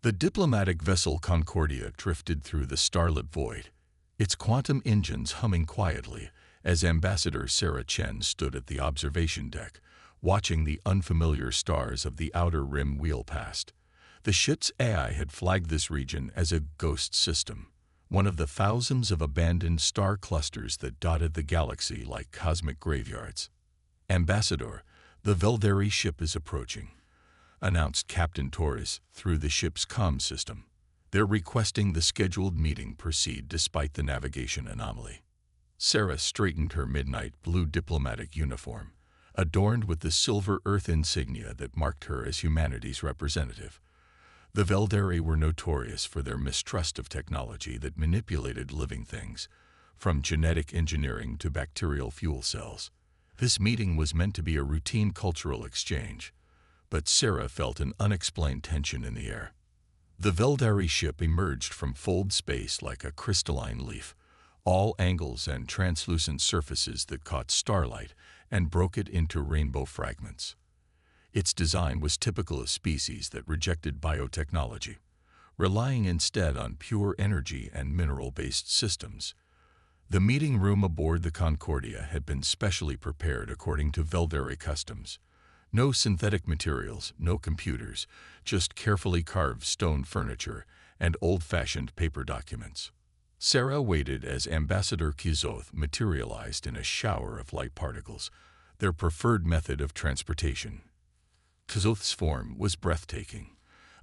The diplomatic vessel Concordia drifted through the starlit void, its quantum engines humming quietly as Ambassador Sarah Chen stood at the observation deck, watching the unfamiliar stars of the outer rim wheel past. The ship's AI had flagged this region as a ghost system, one of the thousands of abandoned star clusters that dotted the galaxy like cosmic graveyards. "Ambassador, the Velderi ship is approaching," announced Captain Torres through the ship's comm system. "They're requesting the scheduled meeting proceed despite the navigation anomaly." Sarah straightened her midnight blue diplomatic uniform, adorned with the silver Earth insignia that marked her as humanity's representative. The Velderi were notorious for their mistrust of technology that manipulated living things, from genetic engineering to bacterial fuel cells. This meeting was meant to be a routine cultural exchange, but Sarah felt an unexplained tension in the air. The Velderi ship emerged from fold space like a crystalline leaf, all angles and translucent surfaces that caught starlight and broke it into rainbow fragments. Its design was typical of species that rejected biotechnology, relying instead on pure energy and mineral-based systems. The meeting room aboard the Concordia had been specially prepared according to Velderi customs. No synthetic materials, no computers, just carefully carved stone furniture and old-fashioned paper documents. Sarah waited as Ambassador Kizoth materialized in a shower of light particles, their preferred method of transportation. Kizoth's form was breathtaking,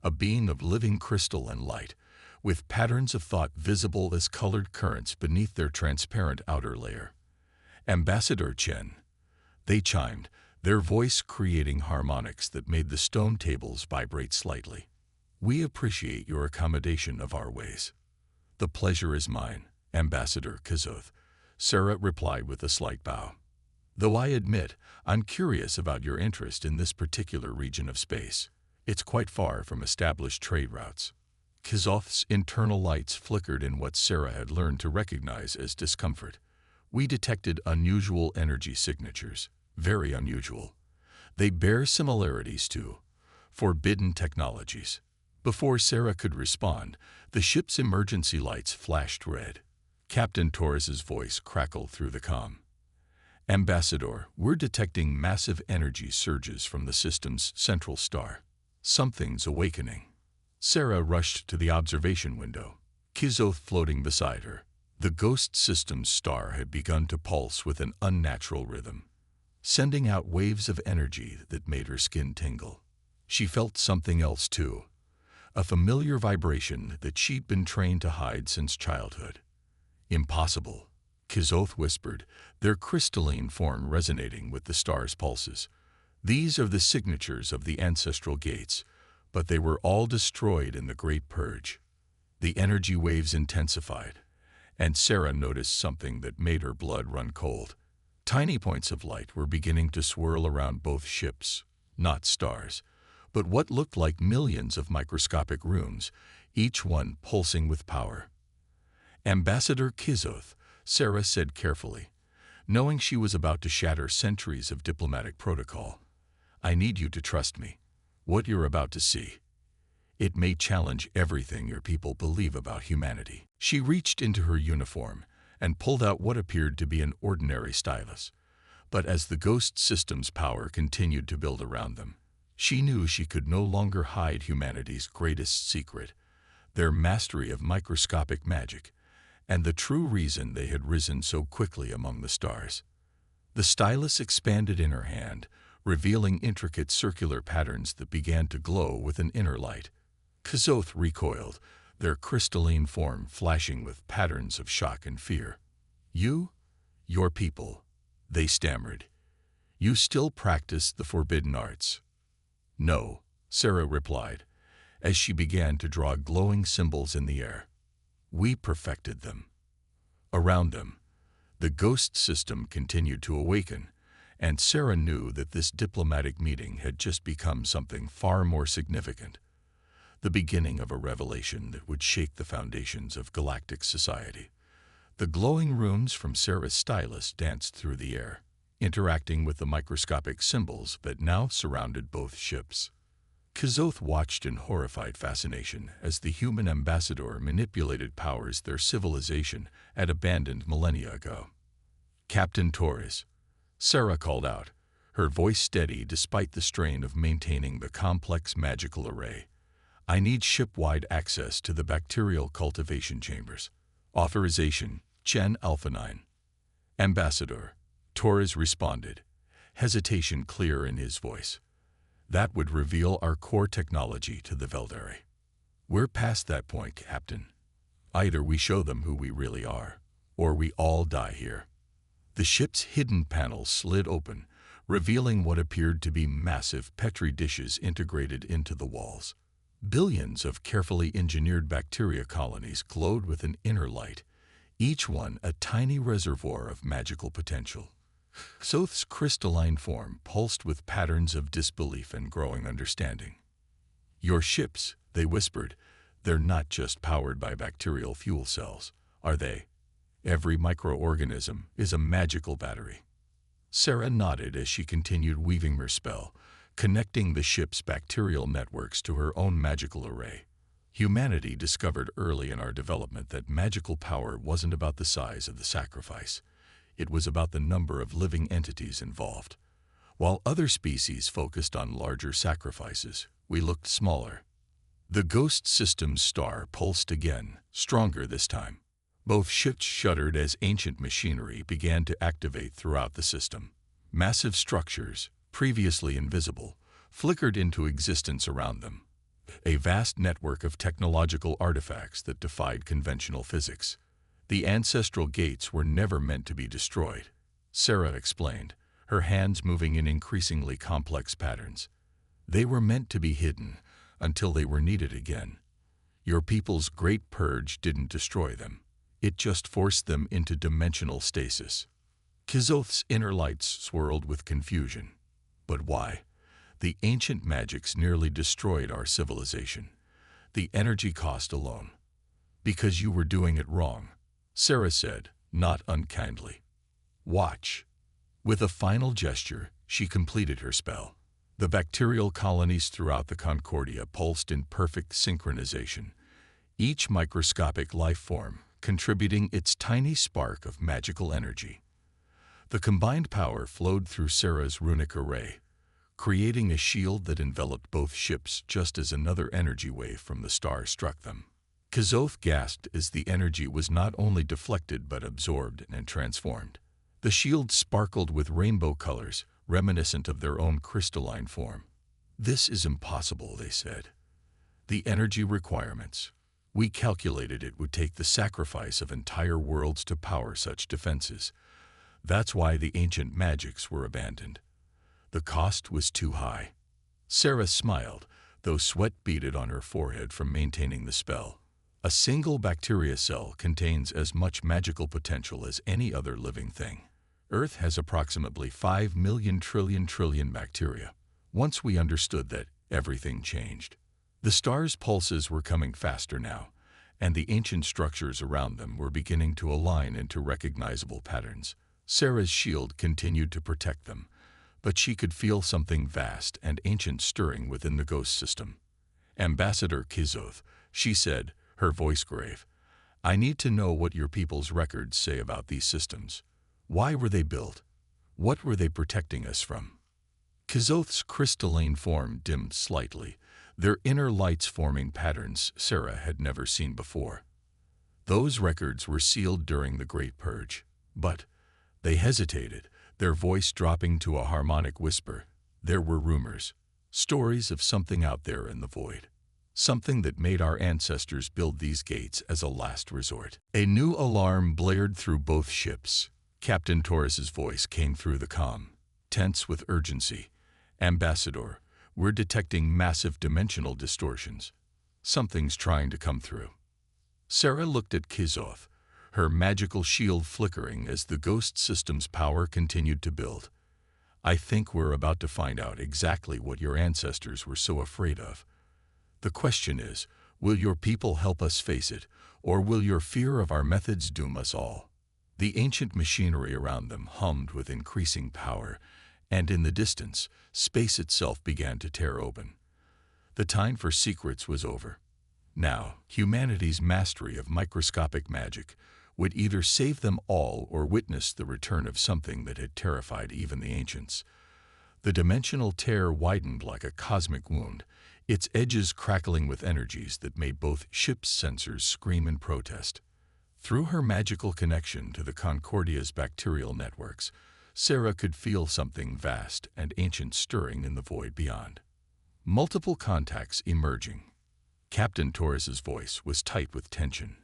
a being of living crystal and light, with patterns of thought visible as colored currents beneath their transparent outer layer. "Ambassador Chen," they chimed, their voice creating harmonics that made the stone tables vibrate slightly. "We appreciate your accommodation of our ways." "The pleasure is mine, Ambassador Kizoth," Sarah replied with a slight bow. "Though I admit, I'm curious about your interest in this particular region of space. It's quite far from established trade routes." Kizoth's internal lights flickered in what Sarah had learned to recognize as discomfort. "We detected unusual energy signatures, very unusual. They bear similarities to forbidden technologies." Before Sarah could respond, the ship's emergency lights flashed red. Captain Torres's voice crackled through the comm. "Ambassador, we're detecting massive energy surges from the system's central star. Something's awakening." Sarah rushed to the observation window, Kizoth floating beside her. The ghost system's star had begun to pulse with an unnatural rhythm, sending out waves of energy that made her skin tingle. She felt something else too, a familiar vibration that she'd been trained to hide since childhood. "Impossible," Kizoth whispered, their crystalline form resonating with the star's pulses. "These are the signatures of the ancestral gates, but they were all destroyed in the Great Purge." The energy waves intensified, and Sarah noticed something that made her blood run cold. Tiny points of light were beginning to swirl around both ships, not stars, but what looked like millions of microscopic rooms, each one pulsing with power. "Ambassador Kizoth," Sarah said carefully, knowing she was about to shatter centuries of diplomatic protocol, "I need you to trust me. What you're about to see, it may challenge everything your people believe about humanity." She reached into her uniform and pulled out what appeared to be an ordinary stylus. But as the ghost system's power continued to build around them, she knew she could no longer hide humanity's greatest secret, their mastery of microscopic magic, and the true reason they had risen so quickly among the stars. The stylus expanded in her hand, revealing intricate circular patterns that began to glow with an inner light. Kizoth recoiled, their crystalline form flashing with patterns of shock and fear. "You? Your people," they stammered. "You still practice the forbidden arts?" "No," Sarah replied, as she began to draw glowing symbols in the air. "We perfected them." Around them, the ghost system continued to awaken, and Sarah knew that this diplomatic meeting had just become something far more significant, the beginning of a revelation that would shake the foundations of galactic society. The glowing runes from Sarah's stylus danced through the air, interacting with the microscopic symbols that now surrounded both ships. Kazoth watched in horrified fascination as the human ambassador manipulated powers their civilization had abandoned millennia ago. "Captain Torres," Sarah called out, her voice steady despite the strain of maintaining the complex magical array. "I need ship-wide access to the bacterial cultivation chambers. Authorization, Chen Alpha 9. "Ambassador," Torres responded, hesitation clear in his voice. "That would reveal our core technology to the Veldari." "We're past that point, Captain. Either we show them who we really are, or we all die here." The ship's hidden panels slid open, revealing what appeared to be massive Petri dishes integrated into the walls. Billions of carefully engineered bacteria colonies glowed with an inner light, each one a tiny reservoir of magical potential. Soth's crystalline form pulsed with patterns of disbelief and growing understanding. "Your ships," they whispered, "they're not just powered by bacterial fuel cells, are they? Every microorganism is a magical battery." Sarah nodded as she continued weaving her spell, connecting the ship's bacterial networks to her own magical array. Humanity discovered early in our development that magical power wasn't about the size of the sacrifice. It was about the number of living entities involved. While other species focused on larger sacrifices, we looked smaller. The Ghost System's star pulsed again, stronger this time. Both ships shuddered as ancient machinery began to activate throughout the system. Massive structures, previously invisible, flickered into existence around them. A vast network of technological artifacts that defied conventional physics. "The ancestral gates were never meant to be destroyed," Sarah explained, her hands moving in increasingly complex patterns. "They were meant to be hidden until they were needed again. Your people's great purge didn't destroy them. It just forced them into dimensional stasis." Kazoth's inner lights swirled with confusion. "But why? The ancient magics nearly destroyed our civilization. The energy cost alone." "Because you were doing it wrong," Sarah said, not unkindly. "Watch." With a final gesture, she completed her spell. The bacterial colonies throughout the Concordia pulsed in perfect synchronization, each microscopic life form contributing its tiny spark of magical energy. The combined power flowed through Sarah's runic array, creating a shield that enveloped both ships just as another energy wave from the star struck them. Kazoth gasped as the energy was not only deflected but absorbed and transformed. The shield sparkled with rainbow colors, reminiscent of their own crystalline form. "This is impossible," they said. "The energy requirements. We calculated it would take the sacrifice of entire worlds to power such defenses. That's why the ancient magics were abandoned. The cost was too high." Sarah smiled, though sweat beaded on her forehead from maintaining the spell. "A single bacteria cell contains as much magical potential as any other living thing. Earth has approximately 5 million trillion bacteria. Once we understood that, everything changed." The star's pulses were coming faster now, and the ancient structures around them were beginning to align into recognizable patterns. Sarah's shield continued to protect them, but she could feel something vast and ancient stirring within the Ghost System. "Ambassador Kazoth," she said, her voice grave, "I need to know what your people's records say about these systems. Why were they built? What were they protecting us from?" Kazoth's crystalline form dimmed slightly, their inner lights forming patterns Sarah had never seen before. "Those records were sealed during the Great Purge, but..." They hesitated, their voice dropping to a harmonic whisper. "There were rumors, stories of something out there in the void. Something that made our ancestors build these gates as a last resort." A new alarm blared through both ships. Captain Torres's voice came through the comm, tense with urgency. "Ambassador, we're detecting massive dimensional distortions. Something's trying to come through." Sarah looked at Kazoth, her magical shield flickering as the Ghost System's power continued to build. "I think we're about to find out exactly what your ancestors were so afraid of. The question is, will your people help us face it, or will your fear of our methods doom us all?" The ancient machinery around them hummed with increasing power, and in the distance, space itself began to tear open. The time for secrets was over. Now, humanity's mastery of microscopic magic would either save them all or witness the return of something that had terrified even the ancients. The dimensional tear widened like a cosmic wound, its edges crackling with energies that made both ships' sensors scream in protest. Through her magical connection to the Concordia's bacterial networks, Sarah could feel something vast and ancient stirring in the void beyond. Multiple contacts emerging. Captain Torres's voice was tight with tension.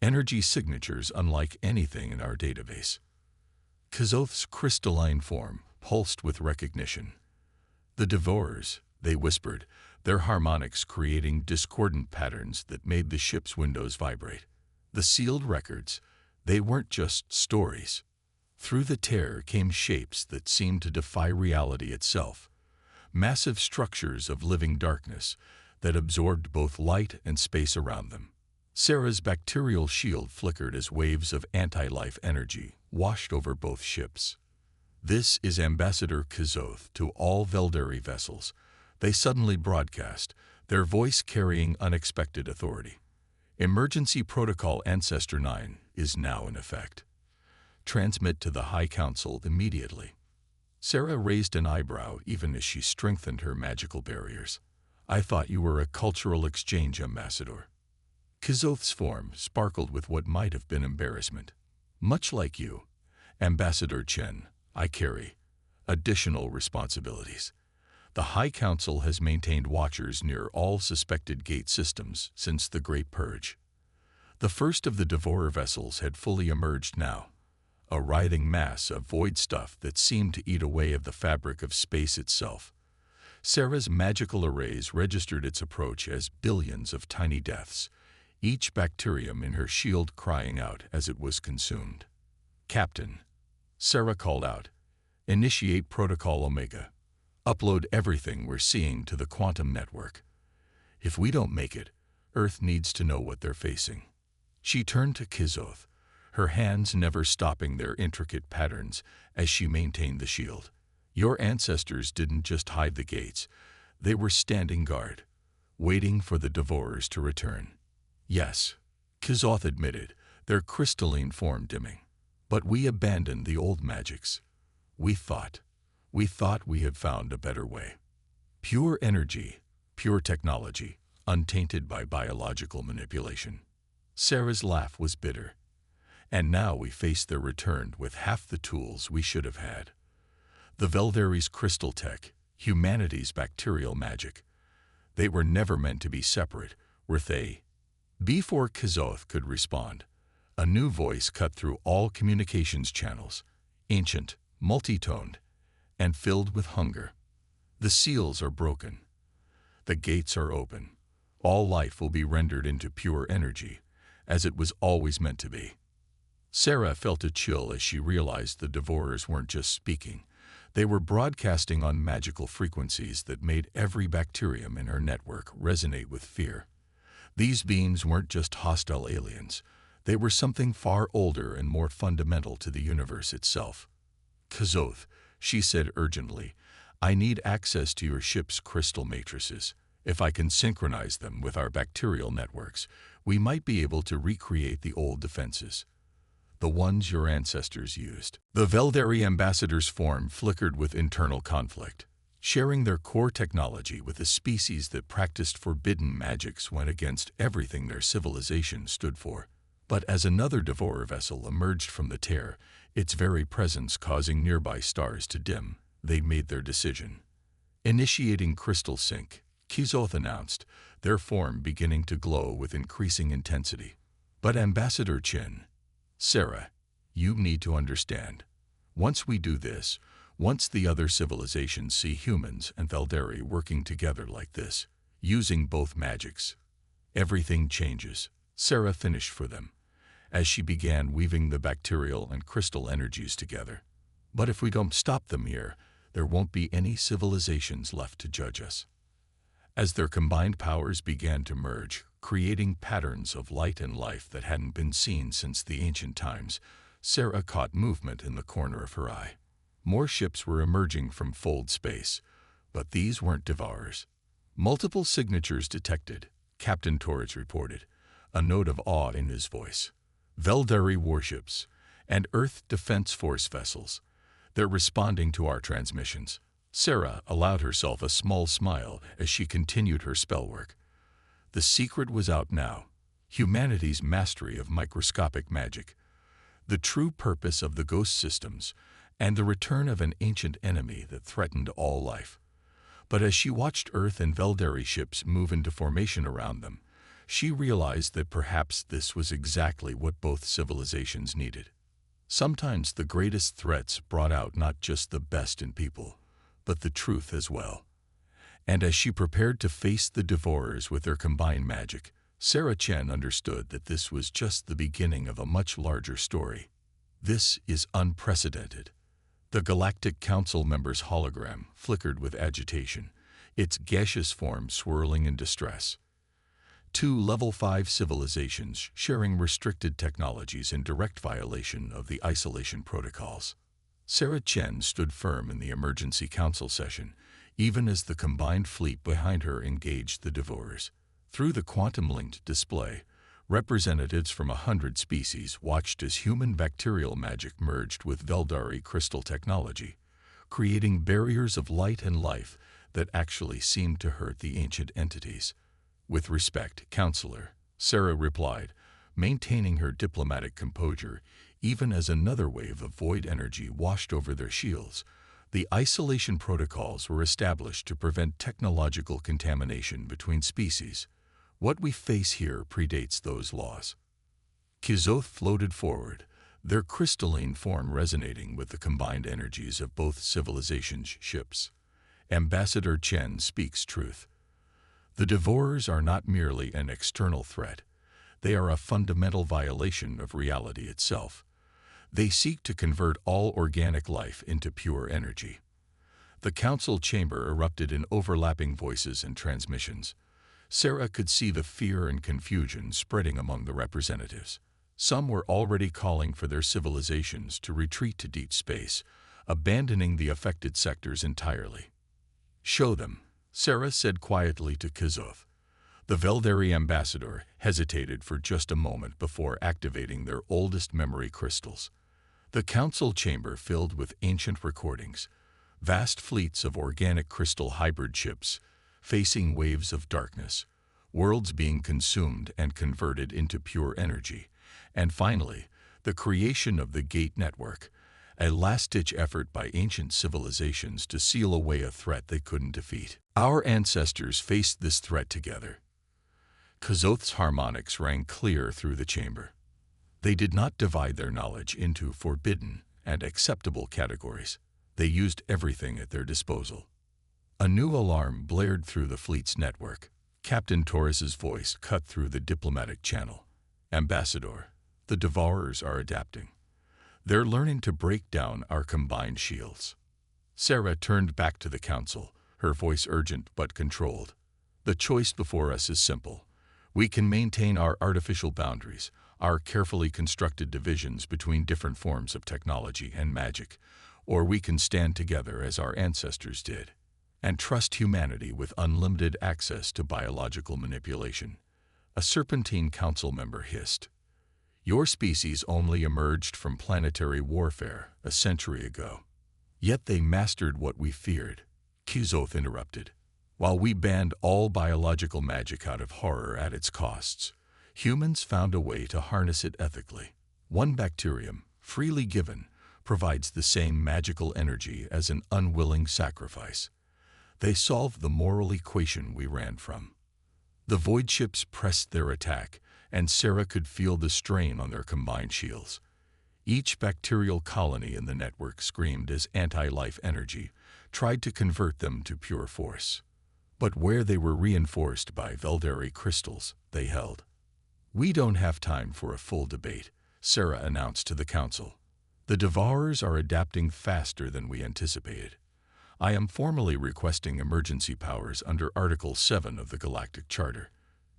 Energy signatures unlike anything in our database. K'Zoth's crystalline form pulsed with recognition. The Devourers, they whispered, their harmonics creating discordant patterns that made the ship's windows vibrate. The sealed records, they weren't just stories. Through the tear came shapes that seemed to defy reality itself. Massive structures of living darkness that absorbed both light and space around them. Sarah's bacterial shield flickered as waves of anti-life energy washed over both ships. "This is Ambassador K'Zoth to all Veldari vessels," they suddenly broadcast, their voice carrying unexpected authority. "Emergency Protocol Ancestor 9 is now in effect. Transmit to the High Council immediately." Sarah raised an eyebrow even as she strengthened her magical barriers. "I thought you were a cultural exchange ambassador." K'Zoth's form sparkled with what might have been embarrassment. "Much like you, Ambassador Chen, I carry additional responsibilities. The High Council has maintained watchers near all suspected gate systems since the Great Purge. The first of the Devourer vessels had fully emerged now, a writhing mass of void stuff that seemed to eat away at the fabric of space itself. Sarah's magical arrays registered its approach as billions of tiny deaths, each bacterium in her shield crying out as it was consumed. "Captain," Sarah called out, "initiate Protocol Omega. Upload everything we're seeing to the quantum network. If we don't make it, Earth needs to know what they're facing." She turned to K'Zoth, her hands never stopping their intricate patterns as she maintained the shield. "Your ancestors didn't just hide the gates, they were standing guard, waiting for the Devourers to return." "Yes," K'Zoth admitted, their crystalline form dimming. "But we abandoned the old magics. We thought we had found a better way. Pure energy, pure technology, untainted by biological manipulation." Sarah's laugh was bitter. "And now we face their return with half the tools we should have had. The Veldari's crystal tech, humanity's bacterial magic. They were never meant to be separate, were they?" Before K'Zoth could respond, a new voice cut through all communications channels, ancient, multi-toned, and filled with hunger. "The seals are broken. The gates are open. All life will be rendered into pure energy, as it was always meant to be." Sarah felt a chill as she realized the Devourers weren't just speaking. They were broadcasting on magical frequencies that made every bacterium in her network resonate with fear. These beings weren't just hostile aliens. They were something far older and more fundamental to the universe itself. "K'Zoth," she said urgently, "I need access to your ship's crystal matrices. If I can synchronize them with our bacterial networks, we might be able to recreate the old defenses, the ones your ancestors used." The Veldari ambassador's form flickered with internal conflict. Sharing their core technology with a species that practiced forbidden magics went against everything their civilization stood for. But as another Devourer vessel emerged from the tear, its very presence causing nearby stars to dim, they made their decision. "Initiating crystal sync," K'Zoth announced, their form beginning to glow with increasing intensity. "But Ambassador Chen, Sarah, you need to understand. Once we do this, once the other civilizations see humans and Veldari working together like this, using both magics, everything changes." Sarah finished for them, as she began weaving the bacterial and crystal energies together. "But if we don't stop them here, there won't be any civilizations left to judge us." As their combined powers began to merge, creating patterns of light and life that hadn't been seen since the ancient times, Sarah caught movement in the corner of her eye. More ships were emerging from fold space, but these weren't Devourers. Multiple signatures detected, Captain Torres reported, a note of awe in his voice. Veldari warships and Earth Defense Force vessels. They're responding to our transmissions. Sarah allowed herself a small smile as she continued her spellwork. The secret was out now. Humanity's mastery of microscopic magic, the true purpose of the ghost systems, and the return of an ancient enemy that threatened all life. But as she watched Earth and Veldari ships move into formation around them, she realized that perhaps this was exactly what both civilizations needed. Sometimes the greatest threats brought out not just the best in people, but the truth as well. And as she prepared to face the Devourers with their combined magic, Sarah Chen understood that this was just the beginning of a much larger story. This is unprecedented. The Galactic Council member's hologram flickered with agitation, its gaseous form swirling in distress. Two Level 5 civilizations sharing restricted technologies in direct violation of the isolation protocols. Sarah Chen stood firm in the emergency council session, even as the combined fleet behind her engaged the Devourers. Through the quantum-linked display, representatives from 100 species watched as human bacterial magic merged with Veldari crystal technology, creating barriers of light and life that actually seemed to hurt the ancient entities. With respect, Counselor, Sarah replied, maintaining her diplomatic composure even as another wave of void energy washed over their shields. The isolation protocols were established to prevent technological contamination between species. What we face here predates those laws. Kizoth floated forward, their crystalline form resonating with the combined energies of both civilizations' ships. Ambassador Chen speaks truth. The Devourers are not merely an external threat. They are a fundamental violation of reality itself. They seek to convert all organic life into pure energy. The council chamber erupted in overlapping voices and transmissions. Sarah could see the fear and confusion spreading among the representatives. Some were already calling for their civilizations to retreat to deep space, abandoning the affected sectors entirely. "Show them," Sarah said quietly to Kizoth. The Veldari ambassador hesitated for just a moment before activating their oldest memory crystals. The council chamber filled with ancient recordings, vast fleets of organic crystal hybrid ships, facing waves of darkness, worlds being consumed and converted into pure energy, and finally, the creation of the Gate Network, a last-ditch effort by ancient civilizations to seal away a threat they couldn't defeat. Our ancestors faced this threat together. Kizoth's harmonics rang clear through the chamber. They did not divide their knowledge into forbidden and acceptable categories. They used everything at their disposal. A new alarm blared through the fleet's network. Captain Torres's voice cut through the diplomatic channel. "Ambassador, the Devourers are adapting. They're learning to break down our combined shields." Sarah turned back to the council, her voice urgent but controlled. "The choice before us is simple. We can maintain our artificial boundaries, our carefully constructed divisions between different forms of technology and magic, or we can stand together as our ancestors did, and trust humanity with unlimited access to biological manipulation." A Serpentine council member hissed. "Your species only emerged from planetary warfare a century ago. Yet they mastered what we feared," Kizoth interrupted. "While we banned all biological magic out of horror at its costs, humans found a way to harness it ethically. One bacterium, freely given, provides the same magical energy as an unwilling sacrifice. They solved the moral equation we ran from." The void ships pressed their attack, and Sarah could feel the strain on their combined shields. Each bacterial colony in the network screamed as anti-life energy tried to convert them to pure force. But where they were reinforced by Veldari crystals, they held. "We don't have time for a full debate," Sarah announced to the council. "The Devourers are adapting faster than we anticipated. I am formally requesting emergency powers under Article 7 of the Galactic Charter,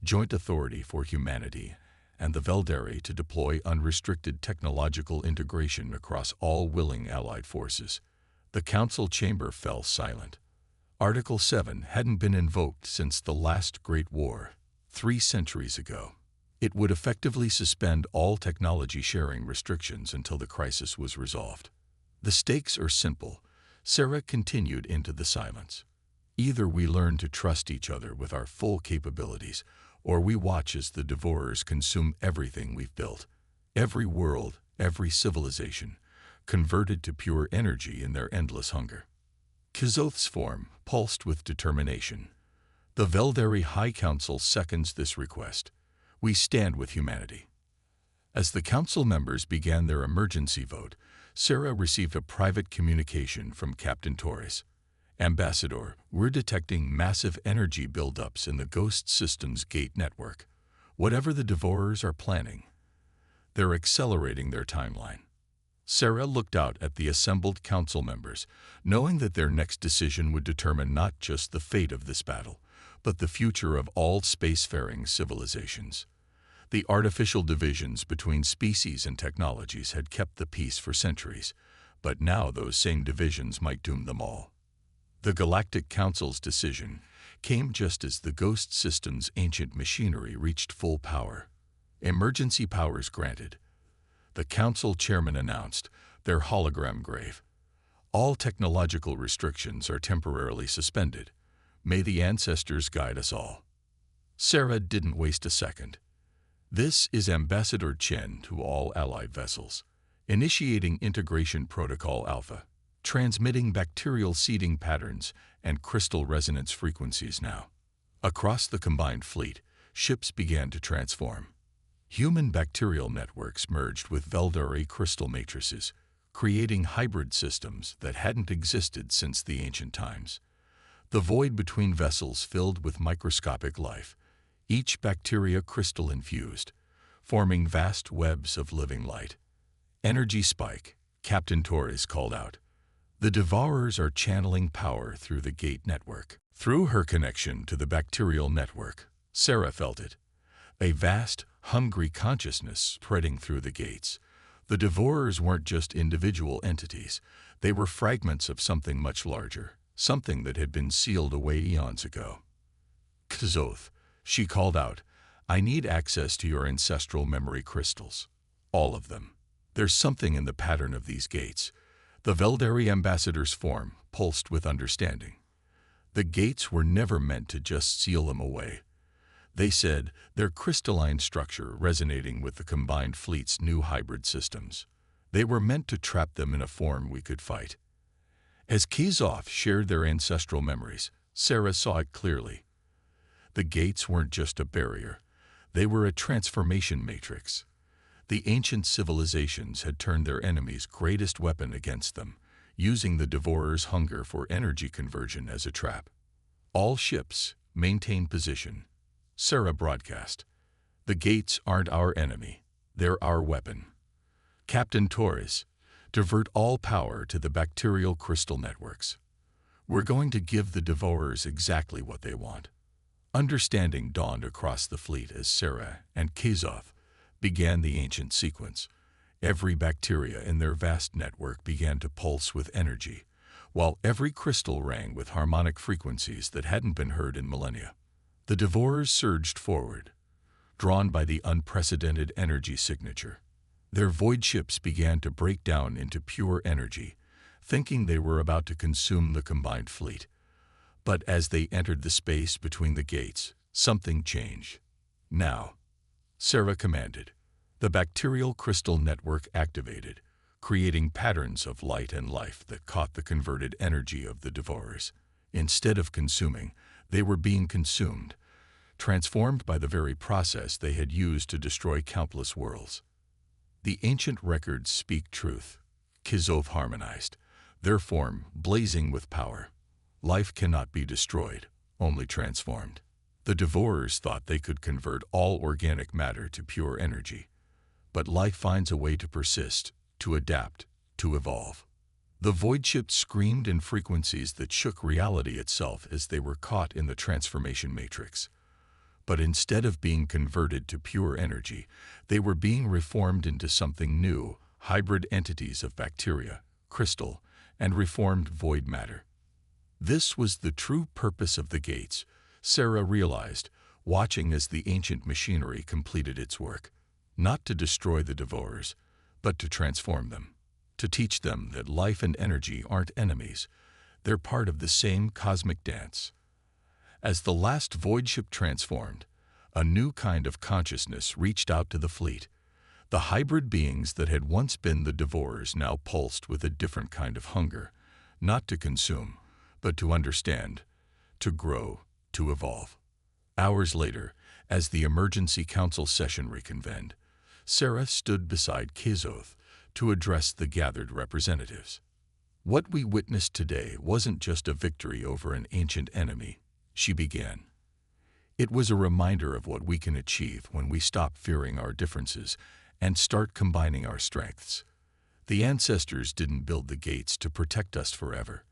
joint authority for humanity and the Veldari to deploy unrestricted technological integration across all willing allied forces." The council chamber fell silent. Article 7 hadn't been invoked since the last Great War, 3 centuries ago. It would effectively suspend all technology sharing restrictions until the crisis was resolved. The stakes are simple. Sarah continued into the silence. Either we learn to trust each other with our full capabilities, or we watch as the devourers consume everything we've built. Every world, every civilization, converted to pure energy in their endless hunger. Kizoth's form pulsed with determination. The Veldari High Council seconds this request. We stand with humanity. As the council members began their emergency vote, Sarah received a private communication from Captain Torres. Ambassador, we're detecting massive energy buildups in the Ghost Systems Gate network. Whatever the devourers are planning, they're accelerating their timeline. Sarah looked out at the assembled council members, knowing that their next decision would determine not just the fate of this battle, but the future of all spacefaring civilizations. The artificial divisions between species and technologies had kept the peace for centuries, but now those same divisions might doom them all. The Galactic Council's decision came just as the Ghost System's ancient machinery reached full power. Emergency powers granted. The council chairman announced their hologram grave. All technological restrictions are temporarily suspended. May the ancestors guide us all. Sarah didn't waste a second. This is Ambassador Chen to all allied vessels. Initiating Integration Protocol Alpha. Transmitting bacterial seeding patterns and crystal resonance frequencies now. Across the combined fleet, ships began to transform. Human bacterial networks merged with Veldari crystal matrices, creating hybrid systems that hadn't existed since the ancient times. The void between vessels filled with microscopic life, each bacteria crystal infused, forming vast webs of living light. Energy spike, Captain Torres called out. The devourers are channeling power through the gate network. Through her connection to the bacterial network, Sarah felt it. A vast, hungry consciousness spreading through the gates. The devourers weren't just individual entities. They were fragments of something much larger, something that had been sealed away eons ago. Kizoth, she called out, I need access to your ancestral memory crystals. All of them. There's something in the pattern of these gates. The Veldari ambassador's form pulsed with understanding. The gates were never meant to just seal them away. They said their crystalline structure resonating with the combined fleet's new hybrid systems. They were meant to trap them in a form we could fight. As Kizoth shared their ancestral memories, Sarah saw it clearly. The gates weren't just a barrier. They were a transformation matrix. The ancient civilizations had turned their enemy's greatest weapon against them, using the devourer's hunger for energy conversion as a trap. All ships, maintain position. Sarah broadcast. The gates aren't our enemy. They're our weapon. Captain Torres, divert all power to the bacterial crystal networks. We're going to give the devourers exactly what they want. Understanding dawned across the fleet as Sarah and Kizoth began the ancient sequence. Every bacteria in their vast network began to pulse with energy, while every crystal rang with harmonic frequencies that hadn't been heard in millennia. The devourers surged forward, drawn by the unprecedented energy signature. Their void ships began to break down into pure energy, thinking they were about to consume the combined fleet. But as they entered the space between the gates, something changed. Now, Sarah commanded. The bacterial crystal network activated, creating patterns of light and life that caught the converted energy of the devourers. Instead of consuming, they were being consumed, transformed by the very process they had used to destroy countless worlds. The ancient records speak truth. Kizoth harmonized, their form blazing with power. Life cannot be destroyed, only transformed. The devourers thought they could convert all organic matter to pure energy. But life finds a way to persist, to adapt, to evolve. The void ships screamed in frequencies that shook reality itself as they were caught in the transformation matrix. But instead of being converted to pure energy, they were being reformed into something new, hybrid entities of bacteria, crystal, and reformed void matter. This was the true purpose of the gates, Sarah realized, watching as the ancient machinery completed its work. Not to destroy the Devourers, but to transform them. To teach them that life and energy aren't enemies. They're part of the same cosmic dance. As the last void ship transformed, a new kind of consciousness reached out to the fleet. The hybrid beings that had once been the Devourers now pulsed with a different kind of hunger, not to consume, but to understand, to grow, to evolve. Hours later, as the emergency council session reconvened, Sarah stood beside Kazoth to address the gathered representatives. What we witnessed today wasn't just a victory over an ancient enemy, she began. It was a reminder of what we can achieve when we stop fearing our differences and start combining our strengths. The ancestors didn't build the gates to protect us forever.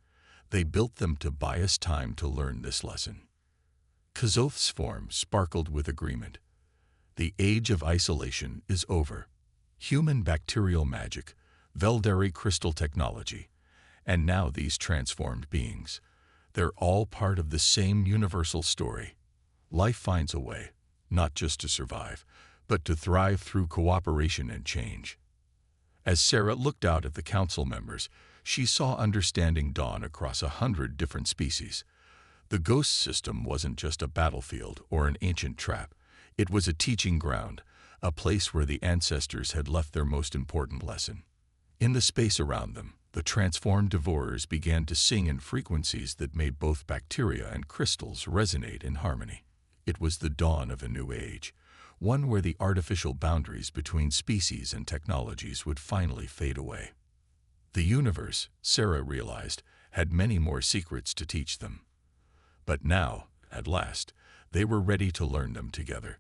They built them to buy us time to learn this lesson. Kazoth's form sparkled with agreement. The age of isolation is over. Human bacterial magic, Veldari crystal technology, and now these transformed beings. They're all part of the same universal story. Life finds a way, not just to survive, but to thrive through cooperation and change. As Sarah looked out at the council members, she saw understanding dawn across 100 different species. The ghost system wasn't just a battlefield or an ancient trap. It was a teaching ground, a place where the ancestors had left their most important lesson. In the space around them, the transformed Devourers began to sing in frequencies that made both bacteria and crystals resonate in harmony. It was the dawn of a new age, one where the artificial boundaries between species and technologies would finally fade away. The universe, Sarah realized, had many more secrets to teach them. But now, at last, they were ready to learn them together.